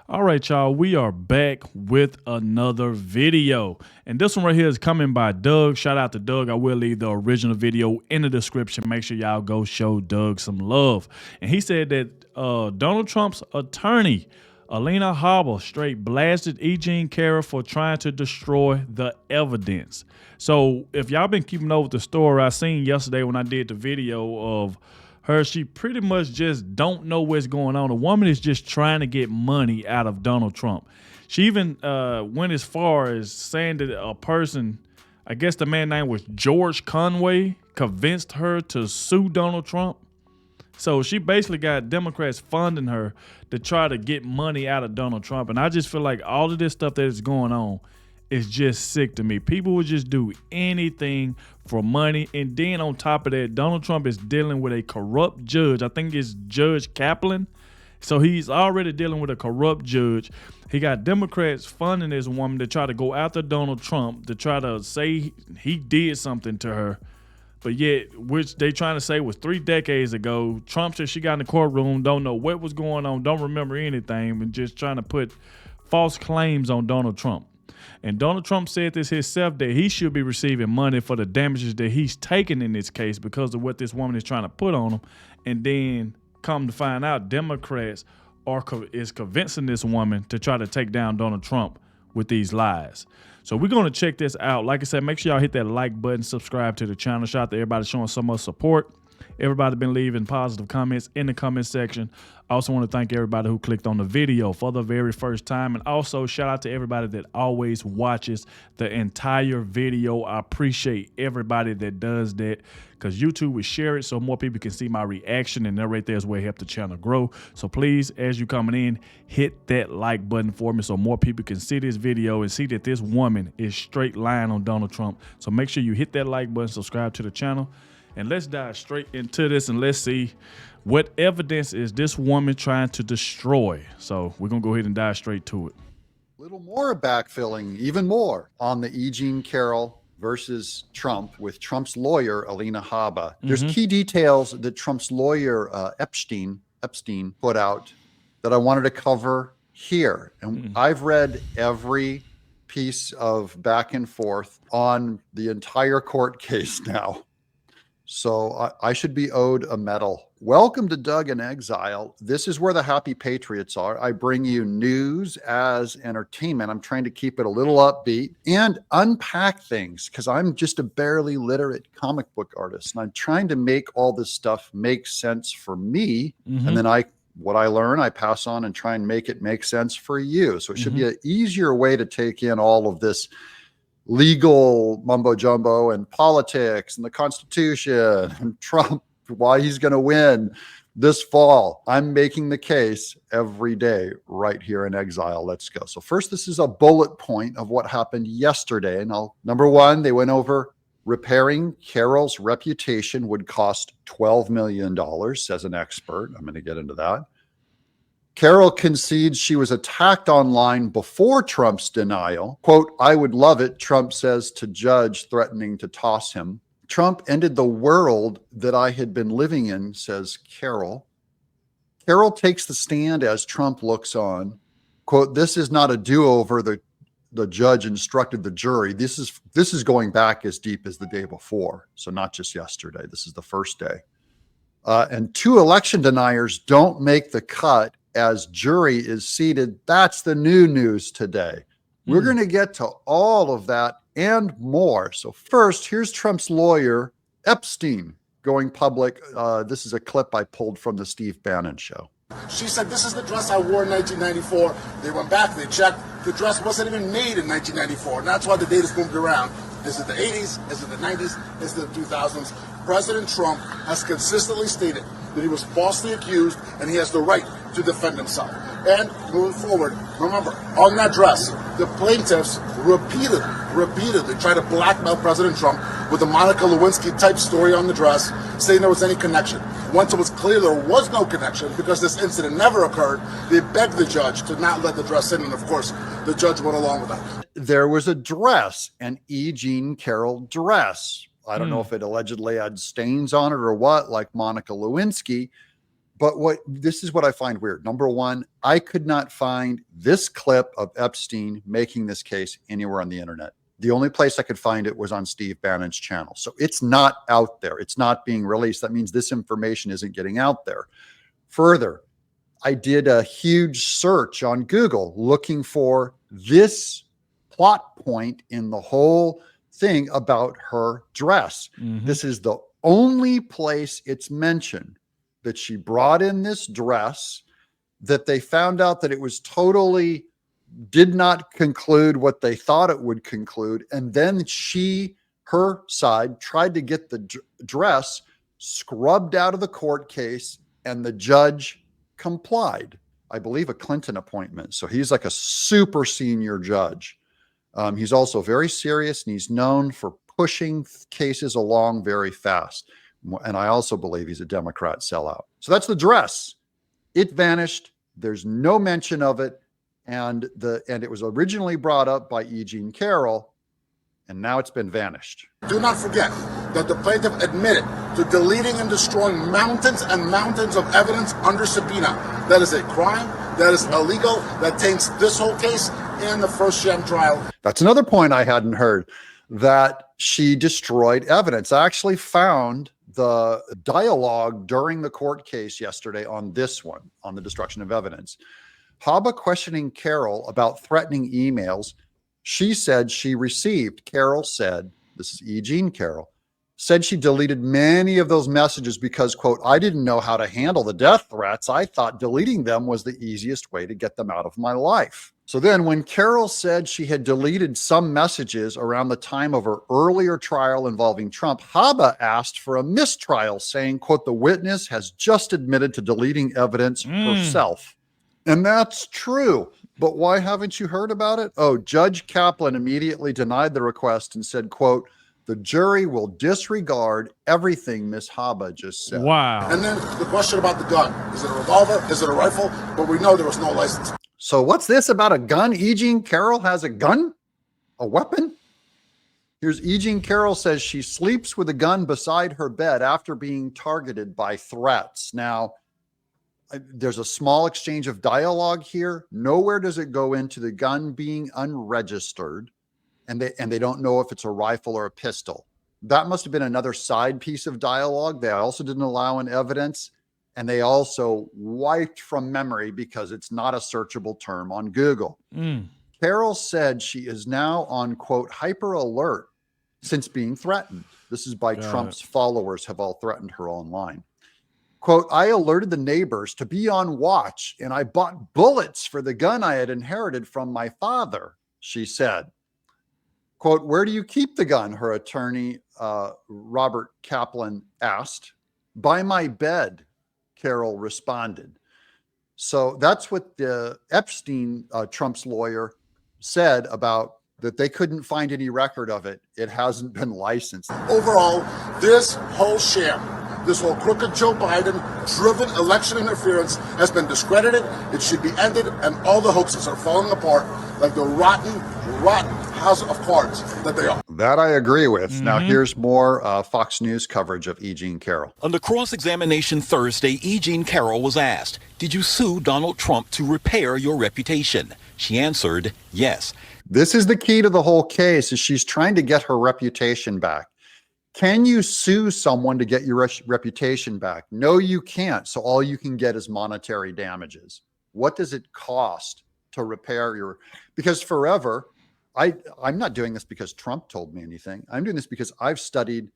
All right, y'all, we are back with another video. And this one right here is coming by Doug. Shout out to Doug. I will leave the original video in the description. Make sure y'all go show Doug some love. And he said that Donald Trump's attorney, Alina Habba, straight blasted Carrol for trying to destroy the evidence. So if y'all been keeping up with the story, I seen yesterday when I did the video of her, she pretty much just don't know what's going on. The woman is just trying to get money out of Donald Trump. She even went as far as saying that a person, I guess the man name was George Conway, convinced her to sue Donald Trump. So she basically got Democrats funding her to try to get money out of Donald Trump. And I just feel like all of this stuff that is going on is just sick to me. People would just do anything for money. And then on top of that, Donald Trump is dealing with a corrupt judge. I think it's Judge Kaplan. So he's already dealing with a corrupt judge. He got Democrats funding this woman to try to go after Donald Trump, to try to say he did something to her. But yet, which they trying to say was 3 decades ago. Trump said she got in the courtroom, don't know what was going on, don't remember anything, and just trying to put false claims on Donald Trump. And Donald Trump said this himself, that he should be receiving money for the damages that he's taken in this case because of what this woman is trying to put on him. And then come to find out, Democrats is convincing this woman to try to take down Donald Trump with these lies. So we're going to check this out. Like I said, make sure y'all hit that like button, subscribe to the channel. Shout out to everybody showing so much support. Everybody been leaving positive comments in the comment section. I also want to thank everybody who clicked on the video for the very first time. And also shout out to everybody that always watches the entire video. I appreciate everybody that does that, because YouTube will share it so more people can see my reaction, and that right there is where it helps the channel grow. So please, as you coming in, hit that like button for me so more people can see this video and see that this woman is straight lying on Donald Trump. So make sure you hit that like button, subscribe to the channel. And let's dive straight into this, and let's see what evidence is this woman trying to destroy. So we're going to go ahead and dive straight to it. Little more backfilling, even more, on the Carrol versus Trump with Trump's lawyer, Alina Habba. There's key details that Trump's lawyer, Epstein, put out that I wanted to cover here. And I've read every piece of back and forth on the entire court case now. So I should be owed a medal. Welcome to Doug in Exile. This is where the happy patriots are. I bring you news as entertainment. I'm trying to keep it a little upbeat and unpack things, because I'm just a barely literate comic book artist. And I'm trying to make all this stuff make sense for me. And then what I learn, I pass on and try and make it make sense for you. So it should be an easier way to take in all of this legal mumbo jumbo and politics and the Constitution and Trump, why he's going to win this fall. I'm making the case every day right here in Exile. Let's go. So first, this is a bullet point of what happened yesterday. And number one, they went over repairing Carrol's reputation would cost $12 million, says an expert. I'm going to get into that. Carrol concedes she was attacked online before Trump's denial. Quote, "I would love it," Trump says to judge threatening to toss him. Trump ended the world that I had been living in, says Carrol. Carrol takes the stand as Trump looks on. Quote, "This is not a do-over," the judge instructed the jury. This is going back as deep as the day before. So not just yesterday. This is the first day. And 2 election deniers don't make the cut as jury is seated. That's the new news today. We're going to get to all of that and more. So first, here's Trump's lawyer, Epstein, going public. This is a clip I pulled from the Steve Bannon show. She said, "This is the dress I wore in 1994. They went back, they checked. The dress wasn't even made in 1994. And that's why the date is moved around. Is it the 80s? Is it the 90s? Is it the 2000s? President Trump has consistently stated that he was falsely accused and he has the right to defend himself. And moving forward, remember, on that dress, the plaintiffs repeatedly tried to blackmail President Trump with the Monica Lewinsky type story on the dress, saying there was any connection. Once it was clear there was no connection because this incident never occurred, they begged the judge to not let the dress in, and of course, the judge went along with that. There was a dress, an Carrol dress. I don't know if it allegedly had stains on it or what, like Monica Lewinsky. But this is what I find weird. Number one, I could not find this clip of Epstein making this case anywhere on the internet. The only place I could find it was on Steve Bannon's channel. So it's not out there. It's not being released. That means this information isn't getting out there. Further, I did a huge search on Google looking for this plot point in the whole thing about her dress. This is the only place it's mentioned that she brought in this dress, that they found out that it was totally did not conclude what they thought it would conclude. And then her side tried to get the dress scrubbed out of the court case, and the judge complied. I believe a Clinton appointment. So he's like a super senior judge. He's also very serious, and he's known for pushing cases along very fast. And I also believe he's a Democrat sellout. So that's the dress. It vanished. There's no mention of it. And it was originally brought up by E. Jean Carroll, and now it's been vanished. Do not forget that the plaintiff admitted to deleting and destroying mountains and mountains of evidence under subpoena. That is a crime. That is illegal. That taints this whole case and the first sham trial. That's another point I hadn't heard, that she destroyed evidence. I actually found the dialogue during the court case yesterday on this one, on the destruction of evidence. Habba questioning Carrol about threatening emails she said she received. Carrol said, this is E. Jean Carrol, said she deleted many of those messages because, quote, I didn't know how to handle the death threats. I thought deleting them was the easiest way to get them out of my life. So then when Carrol said she had deleted some messages around the time of her earlier trial involving Trump, Habba asked for a mistrial, saying, quote, the witness has just admitted to deleting evidence herself. And that's true. But why haven't you heard about it? Oh, Judge Kaplan immediately denied the request and said, quote, the jury will disregard everything Miss Habba just said. Wow. And then the question about the gun. Is it a revolver? Is it a rifle? But we know there was no license. So what's this about a gun? E. Jean Carrol has a gun? A weapon? Here's E. Jean Carrol says she sleeps with a gun beside her bed after being targeted by threats. Now, there's a small exchange of dialogue here. Nowhere does it go into the gun being unregistered, and they don't know if it's a rifle or a pistol. That must have been another side piece of dialogue. They also didn't allow in evidence, and they also wiped from memory because it's not a searchable term on Google. Carrol said she is now on, quote, hyper alert since being threatened. This is by Trump's followers have all threatened her online. Quote, I alerted the neighbors to be on watch, and I bought bullets for the gun I had inherited from my father, she said. Quote, where do you keep the gun? Her attorney, Robert Kaplan, asked. By my bed, Carrol responded. So that's what the Epstein, Trump's lawyer, said about that they couldn't find any record of it. It hasn't been licensed. Overall, this whole sham, this whole crooked Joe Biden-driven election interference has been discredited. It should be ended, and all the hoaxes are falling apart like the rotten house of cards that they are. That I agree with. Now here's more Fox News coverage of E. Jean Carrol. Under cross-examination Thursday, E. Jean Carrol was asked, did you sue Donald Trump to repair your reputation? She answered, yes. This is the key to the whole case, is she's trying to get her reputation back. Can you sue someone to get your reputation back? No, you can't. So all you can get is monetary damages. What does it cost to repair your, because forever, I'm not doing this because Trump told me anything. I'm doing this because I've studied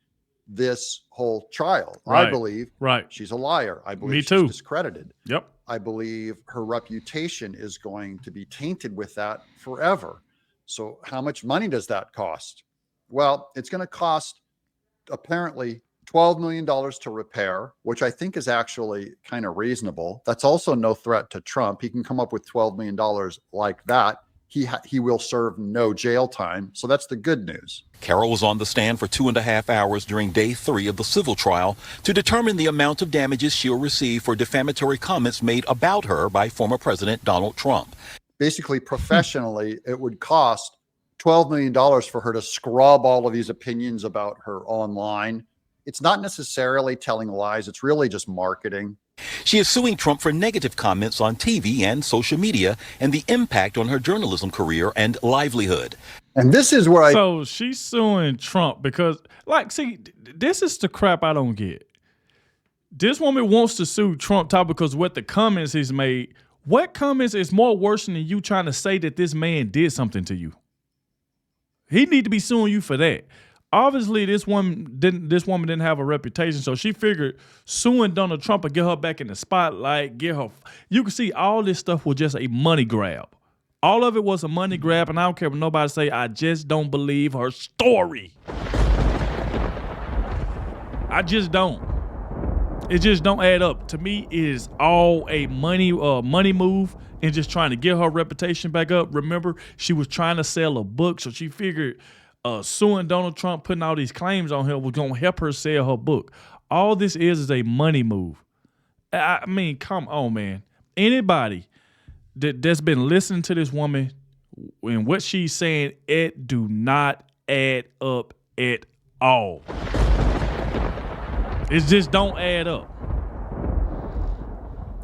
this whole trial. Right. I believe she's a liar. I believe she's discredited. Yep. I believe her reputation is going to be tainted with that forever. So how much money does that cost? Well, it's going to cost apparently $12 million to repair, which I think is actually kind of reasonable. That's also no threat to Trump. He can come up with $12 million like that. He will serve no jail time. So that's the good news. Carrol was on the stand for 2.5 hours during day 3 of the civil trial to determine the amount of damages she'll receive for defamatory comments made about her by former President Donald Trump. Basically, professionally, it would cost $12 million for her to scrub all of these opinions about her online. It's not necessarily telling lies. It's really just marketing. She is suing Trump for negative comments on TV and social media and the impact on her journalism career and livelihood. And this is where So she's suing Trump because, like, see, this is the crap I don't get. This woman wants to sue Trump because what the comments he's made. What comments is more worse than you trying to say that this man did something to you? He need to be suing you for that. Obviously, this woman didn't have a reputation, so she figured suing Donald Trump would get her back in the spotlight, get her. You can see all this stuff was just a money grab. All of it was a money grab, and I don't care what nobody say. I just don't believe her story. I just don't. It just don't add up. To me, it is all a money move and just trying to get her reputation back up. Remember, she was trying to sell a book, so she figured suing Donald Trump, putting all these claims on her was going to help her sell her book. All this is a money move. I mean, come on, man. Anybody that's been listening to this woman and what she's saying, it do not add up at all. It just don't add up.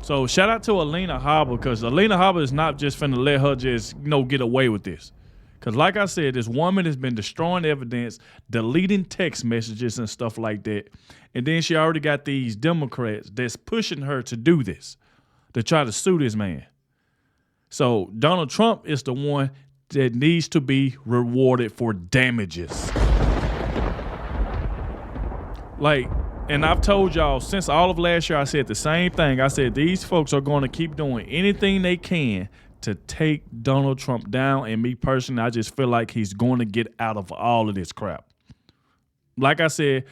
So shout out to Alina Habba, because Alina Habba is not just finna let her just, get away with this. Because like I said, this woman has been destroying evidence, deleting text messages and stuff like that. And then she already got these Democrats that's pushing her to do this, to try to sue this man. So Donald Trump is the one that needs to be rewarded for damages. And I've told y'all since all of last year, I said the same thing. I said these folks are going to keep doing anything they can to take Donald Trump down. And me personally, I just feel like he's going to get out of all of this crap. Like I said,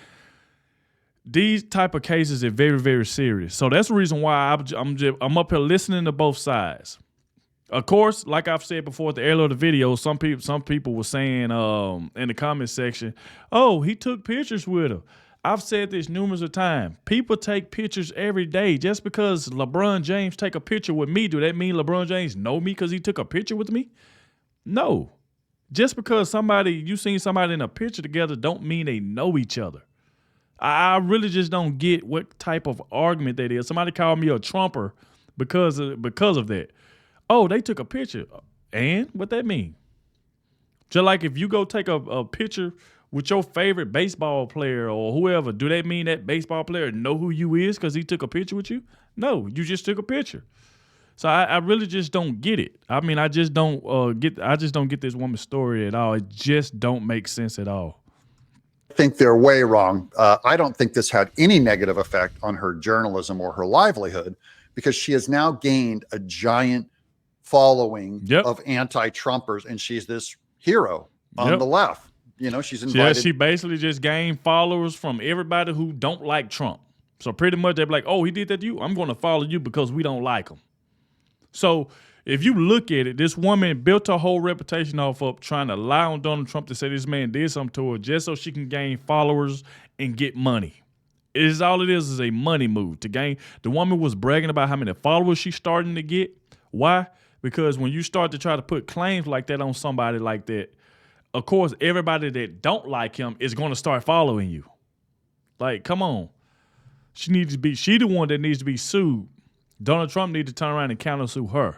these type of cases are very, very serious. So that's the reason why I'm up here listening to both sides. Of course, like I've said before at the earlier of the video, some people were saying in the comment section, oh, he took pictures with her. I've said this numerous of times. People take pictures every day. Just because LeBron James take a picture with me, do that mean LeBron James know me because he took a picture with me? No. Just because you seen somebody in a picture together don't mean they know each other. I really just don't get what type of argument that is. Somebody called me a Trumper because of that. Oh, they took a picture. And what that mean? Just like if you go take a picture with your favorite baseball player or whoever, do that mean that baseball player know who you is because he took a picture with you? No, you just took a picture. So I really just don't get it. I mean, I just don't get this woman's story at all. It just don't make sense at all. I think they're way wrong. I don't think this had any negative effect on her journalism or her livelihood, because she has now gained a giant following of anti-Trumpers, and she's this hero on the left. She's invited. Yeah, she basically just gained followers from everybody who don't like Trump. So pretty much they're like, oh, he did that to you? I'm going to follow you because we don't like him. So if you look at it, this woman built her whole reputation off of trying to lie on Donald Trump to say this man did something to her just so she can gain followers and get money. All it is a money move to gain. The woman was bragging about how many followers she's starting to get. Why? Because when you start to try to put claims like that on somebody like that, of course, everybody that don't like him is going to start following you. Like, come on. She the one that needs to be sued. Donald Trump needs to turn around and counter sue her.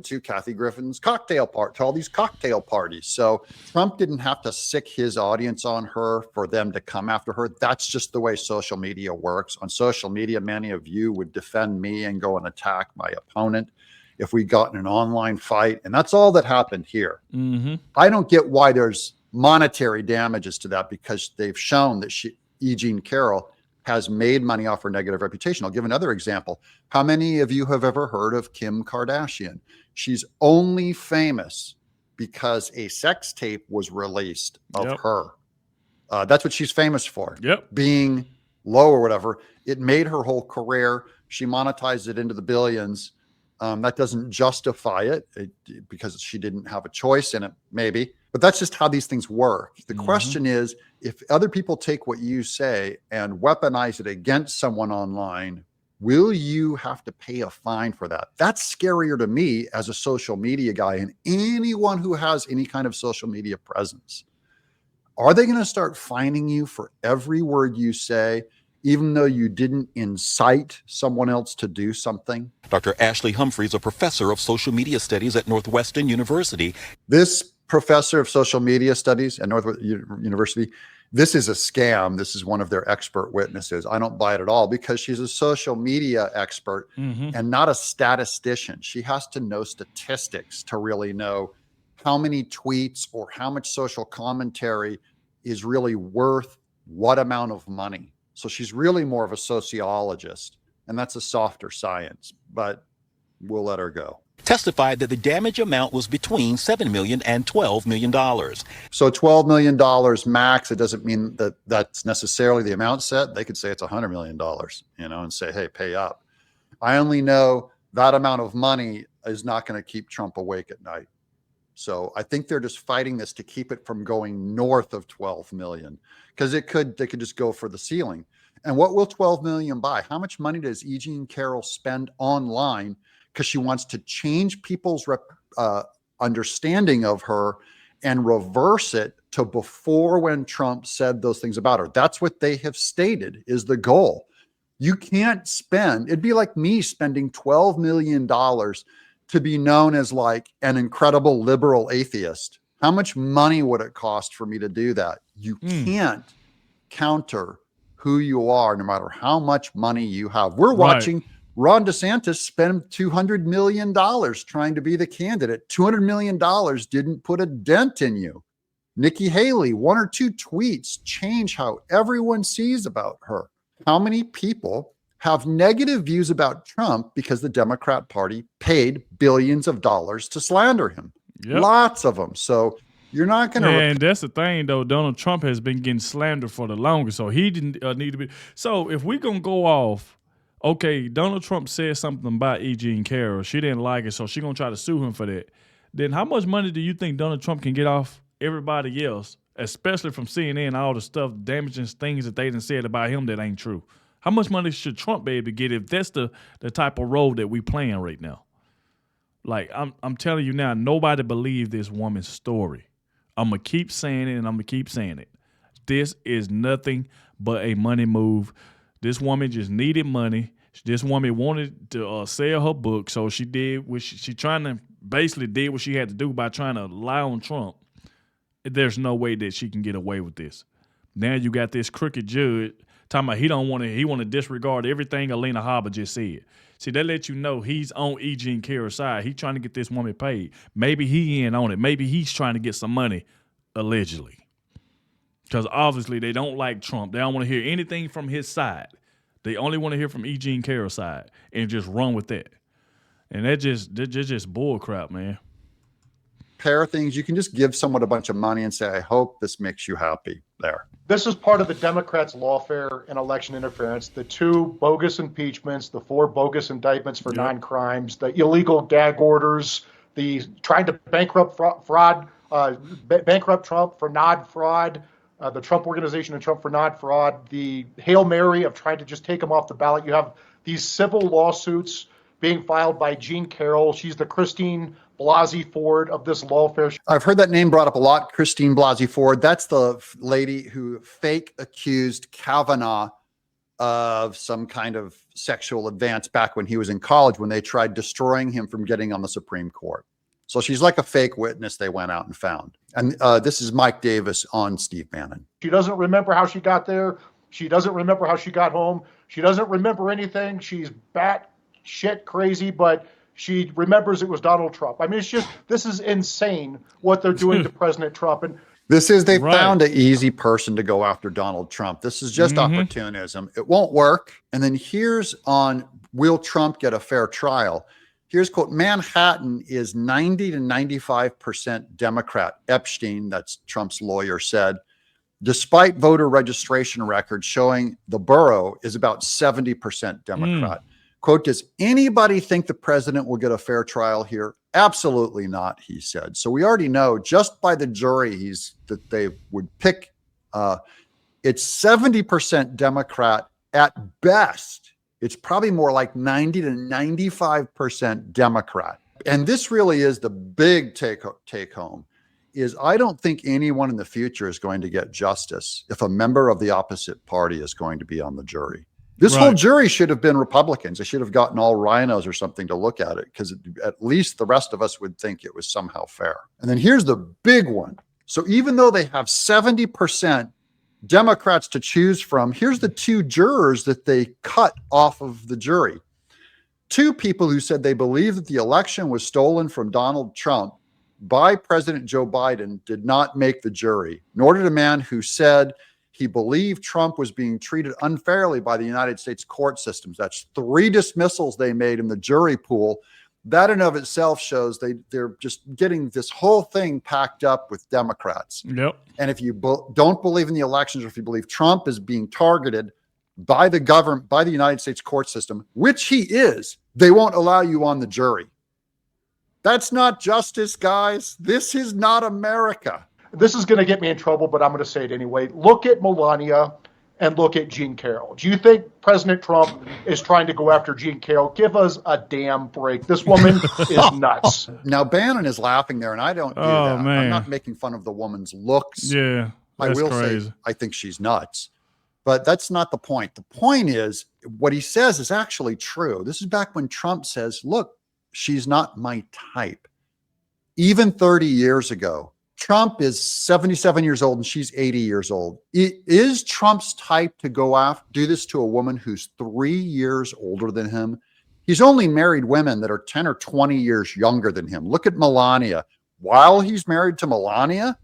To Kathy Griffin's to all these cocktail parties. So Trump didn't have to sick his audience on her for them to come after her. That's just the way social media works. On social media, many of you would defend me and go and attack my opponent if we got in an online fight. And that's all that happened here. Mm-hmm. I don't get why there's monetary damages to that, because they've shown that Carrol has made money off her negative reputation. I'll give another example. How many of you have ever heard of Kim Kardashian? She's only famous because a sex tape was released of her. That's what she's famous for. Being low or whatever. It made her whole career. She monetized it into the billions. That doesn't justify it because she didn't have a choice in it, maybe. But that's just how these things work. The question is, if other people take what you say and weaponize it against someone online, will you have to pay a fine for that? That's scarier to me as a social media guy and anyone who has any kind of social media presence. Are they going to start fining you for every word you say, even though you didn't incite someone else to do something? Dr. Ashley Humphreys, a professor of social media studies at Northwestern University. This professor of social media studies at Northwestern University, this is a scam. This is one of their expert witnesses. I don't buy it at all because she's a social media expert and not a statistician. She has to know statistics to really know how many tweets or how much social commentary is really worth what amount of money. So she's really more of a sociologist, and that's a softer science, but we'll let her go. Testified that the damage amount was between $7 million and $12 million. So $12 million max. It doesn't mean that that's necessarily the amount set. They could say it's $100 million, and say, hey, pay up. I only know that amount of money is not going to keep Trump awake at night. So I think they're just fighting this to keep it from going north of 12 million, because they could just go for the ceiling. And what will 12 million buy? How much money does E. Jean Carroll spend online because she wants to change people's understanding of her and reverse it to before when Trump said those things about her? That's what they have stated is the goal. You can't spend, it'd be like me spending $12 million to be known as like an incredible liberal atheist. How much money would it cost for me to do that? You can't counter who you are, no matter how much money you have. We're watching Ron DeSantis spend $200 million trying to be the candidate. $200 million didn't put a dent in you. Nikki Haley, 1 or 2 tweets change how everyone sees about her. How many people have negative views about Trump because the Democrat Party paid billions of dollars to slander him? Lots of them. So you're not going to. And that's the thing, though. Donald Trump has been getting slandered for the longest, so he didn't need to be. So if we're going to go off, okay, Donald Trump said something about E. Jean Carroll. She didn't like it, so she's going to try to sue him for that. Then how much money do you think Donald Trump can get off everybody else, especially from CNN, all the stuff, damaging things that they done said about him that ain't true? How much money should Trump be able to get if that's the type of role that we playing right now? Like, I'm telling you now, nobody believed this woman's story. I'm going to keep saying it, and I'm going to keep saying it. This is nothing but a money move. This woman just needed money. This woman wanted to sell her book, so she did what she trying to basically did what she had to do by trying to lie on Trump. There's no way that she can get away with this. Now you got this crooked judge talking about he want to disregard everything Alina Habba just said. See, that lets you know he's on E. Jean Carroll's side. He's trying to get this woman paid. Maybe he in on it. Maybe he's trying to get some money, allegedly. Because obviously they don't like Trump. They don't want to hear anything from his side. They only want to hear from E. Jean Carroll's side and just run with that. And that's just bull crap, man. Pair of things, you can just give someone a bunch of money and say, I hope this makes you happy. There. This is part of the Democrats' lawfare and election interference. The 2 bogus impeachments, the 4 bogus indictments for non-crimes, the illegal gag orders, the trying to bankrupt bankrupt Trump for nod fraud, the Trump Organization and Trump for nod fraud, the Hail Mary of trying to just take him off the ballot. You have these civil lawsuits being filed by Jean Carroll. She's the Christine Blasey Ford of this lawfare. I've heard that name brought up a lot, Christine Blasey Ford. That's the lady who fake accused Kavanaugh of some kind of sexual advance back when he was in college, when they tried destroying him from getting on the Supreme Court. So she's like a fake witness they went out and found. And this is Mike Davis on Steve Bannon. She doesn't remember how she got there. She doesn't remember how she got home. She doesn't remember anything. She's bat shit crazy, but she remembers it was Donald Trump. I mean, this is insane what they're doing to President Trump. And they found an easy person to go after Donald Trump. This is just opportunism. It won't work. And then here's on, will Trump get a fair trial? Here's quote, Manhattan is 90 to 95% Democrat. Epstein, that's Trump's lawyer, said, despite voter registration records showing the borough is about 70% Democrat. Quote, does anybody think the president will get a fair trial here? Absolutely not, he said. So we already know just by the jury that they would pick. It's 70% Democrat at best. It's probably more like 90 to 95% Democrat. And this really is the big take home is I don't think anyone in the future is going to get justice if a member of the opposite party is going to be on the jury. This whole jury should have been Republicans. They should have gotten all rhinos or something to look at it, because at least the rest of us would think it was somehow fair. And then here's the big one. So even though they have 70% Democrats to choose from, here's the 2 jurors that they cut off of the jury. 2 people who said they believe that the election was stolen from Donald Trump by President Joe Biden did not make the jury, nor did a man who said he believed Trump was being treated unfairly by the United States court systems. That's 3 dismissals they made in the jury pool. That in of itself shows they're just getting this whole thing packed up with Democrats. Yep. And if you don't believe in the elections, or if you believe Trump is being targeted by the government, by the United States court system, which he is, they won't allow you on the jury. That's not justice, guys. This is not America. This is going to get me in trouble, but I'm going to say it anyway. Look at Melania and look at Jean Carroll. Do you think President Trump is trying to go after Jean Carroll? Give us a damn break. This woman is nuts. Now, Bannon is laughing there, and I don't do that. Man. I'm not making fun of the woman's looks. Yeah, I will say I think she's nuts. But that's not the point. The point is, what he says is actually true. This is back when Trump says, look, she's not my type. Even 30 years ago, Trump is 77 years old and she's 80 years old. It is Trump's type to go after, do this to a woman who's 3 years older than him. He's only married women that are 10 or 20 years younger than him. Look at Melania. While he's married to Melania,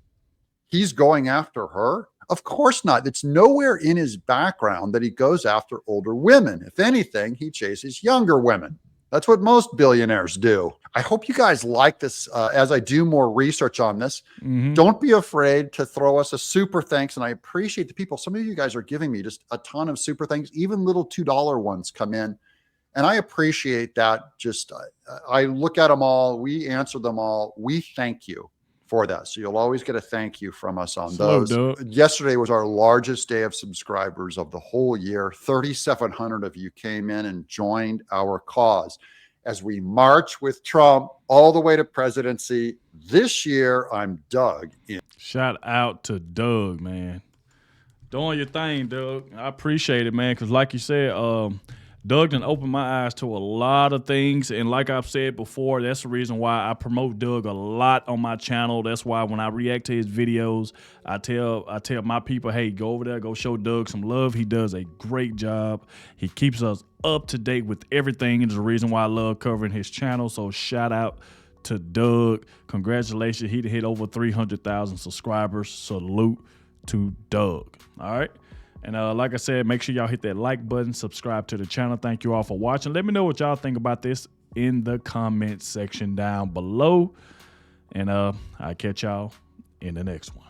he's going after her? Of course not. It's nowhere in his background that he goes after older women. If anything, he chases younger women. That's what most billionaires do. I hope you guys like this as I do more research on this. Don't be afraid to throw us a super thanks. And I appreciate the people. Some of you guys are giving me just a ton of super thanks. Even little $2 ones come in. And I appreciate that. Just I look at them all. We answer them all. We thank you for that. So you'll always get a thank you from us on those. Yesterday was our largest day of subscribers of the whole year. 3,700 of you came in and joined our cause as we march with Trump all the way to presidency. This year, I'm Doug. Shout out to Doug, man. Doing your thing, Doug. I appreciate it, man, because like you said, Doug done opened my eyes to a lot of things, and like I've said before, that's the reason why I promote Doug a lot on my channel. That's why when I react to his videos, I tell my people, hey, go over there, go show Doug some love. He does a great job. He keeps us up to date with everything, and it's the reason why I love covering his channel. So shout out to Doug. Congratulations. He hit over 300,000 subscribers. Salute to Doug. All right. And like I said, make sure y'all hit that like button, subscribe to the channel. Thank you all for watching. Let me know what y'all think about this in the comment section down below. And I'll catch y'all in the next one.